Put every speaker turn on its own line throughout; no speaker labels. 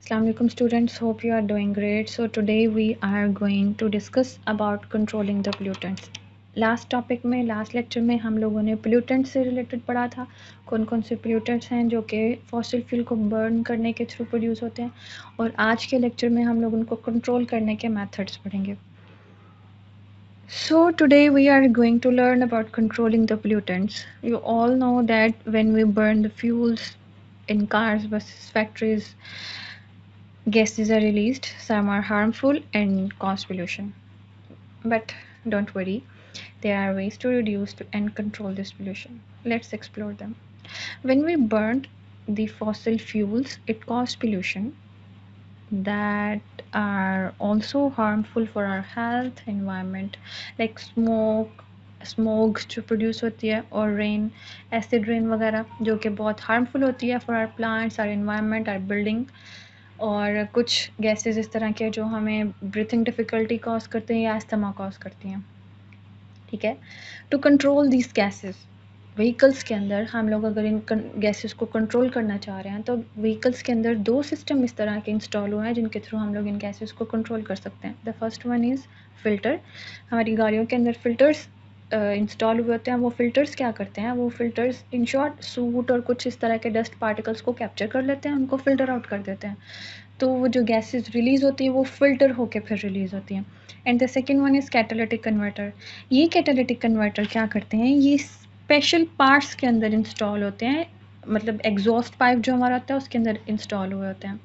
Assalamualaikum students, hope you are doing great. So today we are going to discuss about controlling the pollutants. Last topic में last lecture में हम लोगों ने pollutant से related पढ़ा था, कौन कौन से पोल्यूटेंट्स हैं जो कि फॉसिल फ्यूल को बर्न करने के थ्रू प्रोड्यूस होते हैं, और आज के लेक्चर में हम लोग उनको कंट्रोल करने के मेथड्स पढ़ेंगे. So today we are going to learn about controlling the pollutants. You all know that when we burn the fuels in cars, buses, factories, gases are released. Some are harmful and cause pollution. But don't worry, there are ways to reduce and control this pollution. Let's explore them. When we burn the fossil fuels, it causes pollution that are also harmful for our health, environment, like smoke जो produce होती है, और rain, acid rain वगैरह जो कि बहुत harmful होती है for our plants, our environment, our building. और कुछ गैसेस इस तरह के जो हमें ब्रीथिंग डिफ़िकल्टी कॉज करते हैं या अस्थमा कॉज करती हैं. ठीक है, to control these gases, vehicles के अंदर हम लोग अगर इन गैसेस को कंट्रोल करना चाह रहे हैं तो व्हीकल्स के अंदर दो सिस्टम इस तरह के इंस्टॉल हुए हैं जिनके थ्रू हम लोग इन गैसेस को कंट्रोल कर सकते हैं. The first one is filter. हमारी गाड़ियों के अंदर फ़िल्टर्स इंस्टॉल हुए होते हैं. वो फ़िल्टर्स क्या करते हैं, वो फ़िल्टर्स इन शॉर्ट सूट और कुछ इस तरह के डस्ट पार्टिकल्स को कैप्चर कर लेते हैं, उनको फ़िल्टर आउट कर देते हैं. तो वो जो गैसेस रिलीज़ होती है वो फ़िल्टर होके फिर रिलीज़ होती हैं. And the second one is catalytic converter. ये कैटालिटिक कन्वर्टर क्या करते हैं, ये स्पेशल पार्ट्स के अंदर इंस्टॉल होते हैं, मतलब एग्जॉस्ट पाइप जो हमारा होता है उसके अंदर इंस्टॉल हुए होते हैं.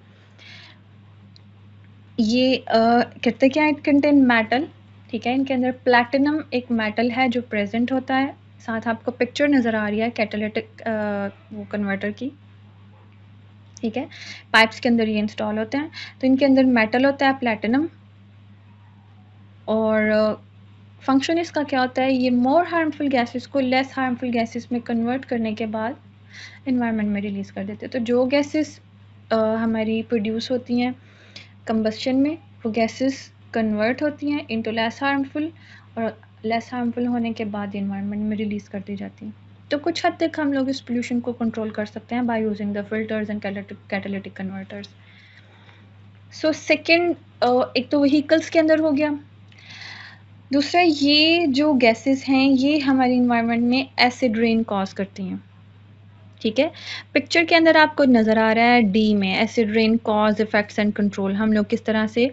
ये कहते क्या है, इट कंटेन मेटल. ठीक है, इनके अंदर प्लैटिनम एक मेटल है जो प्रेजेंट होता है. साथ आपको पिक्चर नज़र आ रही है कैटालिटिक वो कन्वर्टर की. ठीक है, पाइप्स के अंदर ये इंस्टॉल होते हैं. तो इनके अंदर मेटल होता है प्लैटिनम, और फंक्शन इसका क्या होता है, ये मोर हार्मफुल गैसेस को लेस हार्मफुल गैसेस में कन्वर्ट करने के बाद एनवायरनमेंट में रिलीज़ कर देते हैं. तो जो गैसेस हमारी प्रोड्यूस होती हैं कंबस्शन में, वो गैसेस कन्वर्ट होती हैं इनटू लेस हार्मफुल, और लेस हार्मफुल होने के बाद एनवायरनमेंट में रिलीज़ कर दी जाती हैं. तो कुछ हद तक हम लोग इस पोल्यूशन को कंट्रोल कर सकते हैं by using the filters and catalytic converters. So second, एक तो व्हीकल्स के अंदर हो गया. दूसरा, ये जो गैसेस हैं ये हमारी इन्वायरमेंट में एसिड रेन कॉज करती हैं. ठीक है, पिक्चर के अंदर आपको नज़र आ रहा है डी में acid rain cause, effects and control. हम लोग किस तरह से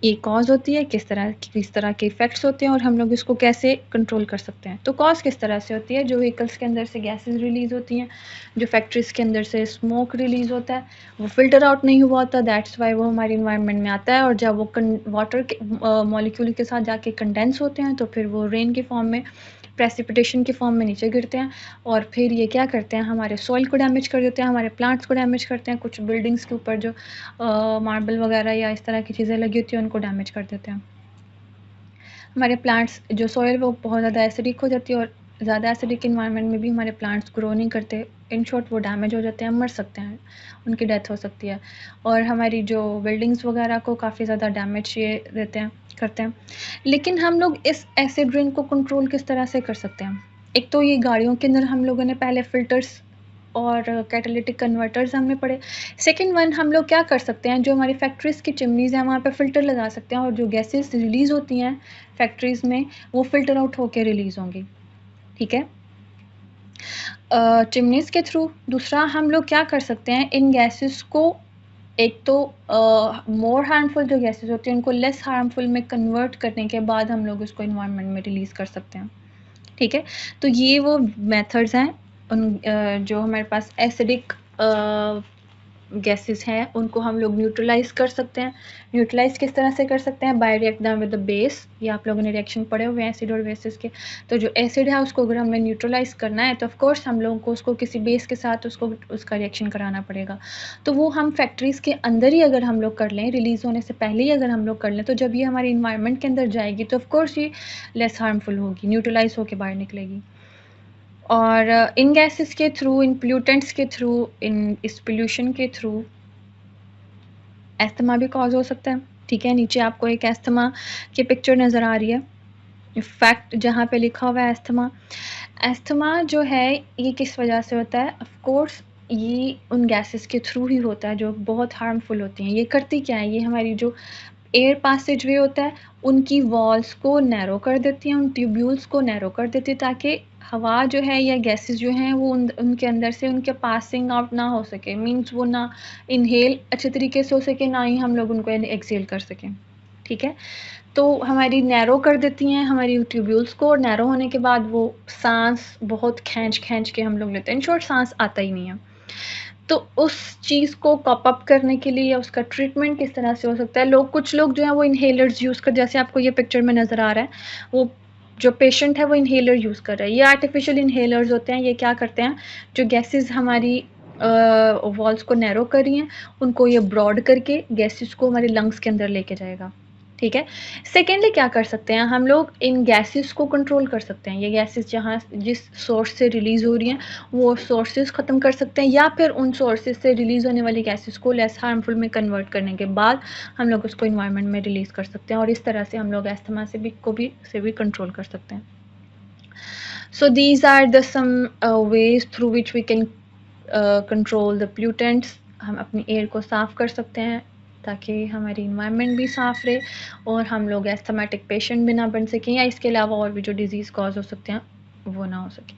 ये कॉज होती है, किस तरह के इफ़ेक्ट्स होते हैं, और हम लोग इसको कैसे कंट्रोल कर सकते हैं. तो कॉज किस तरह से होती है, जो व्हीकल्स के अंदर से गैसेस रिलीज़ होती हैं, जो फैक्ट्रीज़ के अंदर से स्मोक रिलीज़ होता है, वो फ़िल्टर आउट नहीं हुआ होता, दैट्स वाई वो हमारी इन्वायरमेंट में आता है. और जब वो वाटर के मॉलिक्यूल के साथ जाके कंडेंस होते हैं तो फिर वो रेन के फॉर्म में, प्रेसिपिटेशन के फॉर्म में नीचे गिरते हैं, और फिर ये क्या करते हैं, हमारे सॉइल को डैमेज कर देते हैं, हमारे प्लांट्स को डैमेज करते हैं. कुछ बिल्डिंग्स के ऊपर जो मार्बल वगैरह या इस तरह की चीज़ें लगी होती हैं उनको डैमेज कर देते हैं. हमारे प्लांट्स जो सॉइल वो बहुत ज़्यादा एसिडिक हो जाती है, और ज़्यादा एसिडिक इन्वायरमेंट में भी हमारे प्लांट्स ग्रो नहीं करते. इन शॉर्ट वो डैमेज हो जाते हैं, मर सकते हैं, उनकी डेथ हो सकती है. और हमारी जो बिल्डिंग्स वगैरह को काफ़ी ज़्यादा डैमेज ये देते हैं, करते हैं. लेकिन हम लोग इस एसिड रेन को कंट्रोल किस तरह से कर सकते हैं. एक तो ये गाड़ियों के अंदर हम लोगों ने पहले फ़िल्टर्स और कैटालिटिक कन्वर्टर्स हमने पढ़े. सेकंड वन, हम लोग क्या कर सकते हैं, जो हमारी फैक्ट्रीज़ की चिमनीज़ हैं वहाँ पे फ़िल्टर लगा सकते हैं, और जो गैसेस रिलीज़ होती हैं फैक्ट्रीज़ में वो फ़िल्टर आउट होके रिलीज़ होंगी. ठीक है, चिमनीज़ के थ्रू. दूसरा, हम लोग क्या कर सकते हैं, इन गैसेस को एक तो मोर हार्मफुल जो गैसेस होती हैं उनको लेस हार्मफुल में कन्वर्ट करने के बाद हम लोग उसको इन्वायरमेंट में रिलीज़ कर सकते हैं. ठीक है, तो ये वो मेथड्स हैं उन जो हमारे पास एसिडिक गैसेस हैं उनको हम लोग न्यूट्रलाइज़ कर सकते हैं. न्यूट्रलाइज़ किस तरह से कर सकते हैं, by react them with the base. ये आप लोगों ने रिएक्शन पढ़े हुए हैं एसिड और बेसिस के. तो जो एसिड है उसको अगर हमें न्यूट्रलाइज़ करना है तो ऑफ कोर्स हम लोगों को उसको किसी बेस के साथ उसका रिएक्शन कराना पड़ेगा. तो वो हम फैक्ट्रीज़ के अंदर ही अगर हम लोग कर लें, रिलीज़ होने से पहले ही अगर हम लोग कर लें, तो जब ये हमारी इन्वायरमेंट के अंदर जाएगी तो ऑफ कोर्स ये लेस हार्मफुल होगी, न्यूट्रलाइज़ होके बाहर निकलेगी. और इन गैसेस के थ्रू, इन पोल्यूटेंट्स के थ्रू, इन इस पोल्यूशन के थ्रू एस्थमा भी कॉज हो सकता है. ठीक है, चे आपको एक एस्थमा की पिक्चर नज़र आ रही है, फैक्ट जहाँ पे लिखा हुआ है एस्थमा. एस्थमा जो है ये किस वजह से होता है, ऑफ कोर्स ये उन गैसेस के थ्रू ही होता है जो बहुत हार्मफुल होती हैं। ये करती क्या है, ये हमारी जो एयर पासेज वे होता है, उनकी वॉल्स को नैरो कर देती हैं, उन ट्यूब्यूल्स को नैरो कर देती है ताकि हवा जो है या गैसेस जो हैं वो उनके अंदर से उनके पासिंग आउट ना हो सके। मीन्स वो ना इन्हेल अच्छे तरीके से हो सके, ना ही हम लोग उनको एक्सहेल कर सकें। ठीक है? तो हमारी नैरो कर देती हैं हमारी ट्यूब्यूल्स को, और नैरो होने के बाद वो साँस बहुत खींच-खींच के हम लोग लेते हैं। इन शॉर्ट साँस आता ही नहीं है। तो उस चीज़ को कॉप अप करने के लिए या उसका ट्रीटमेंट किस तरह से हो सकता है? कुछ लोग जो हैं वो इन्हेलर्स यूज़ कर, जैसे आपको ये पिक्चर में नज़र आ रहा है, वो जो पेशेंट है वो इन्हेलर यूज़ कर रहा है। ये आर्टिफ़िशियल इन्हेलर्स होते हैं, ये क्या करते हैं, जो गैसेज़ हमारी वॉल्स को नैरो कर रही हैं, उनको ये ब्रॉड करके गैसेज़ को हमारे लंग्स के अंदर लेके जाएगा। ठीक है? सेकेंडली क्या कर सकते हैं, हम लोग इन गैसेज़ को कंट्रोल कर सकते हैं। ये गैसेज़ जहाँ जिस सोर्स से रिलीज़ हो रही हैं, वो सोर्सेज़ ख़त्म कर सकते हैं, या फिर उन सोर्सेज़ से रिलीज़ होने वाली गैसेज़ को लेस हार्मफुल में कन्वर्ट करने के बाद हम लोग उसको एनवायरनमेंट में रिलीज़ कर सकते हैं, और इस तरह से हम लोग अस्थमा से भी कंट्रोल कर सकते हैं। So these are the some ways through which we can control the pollutants. हम अपनी एयर को साफ़ कर सकते हैं ताकि हमारी इन्वायरमेंट भी साफ़ रहे और हम लोग एस्थमेटिक पेशेंट भी ना बन सकें, या इसके अलावा और भी जो डिज़ीज़ कॉज हो सकते हैं वो ना हो सके।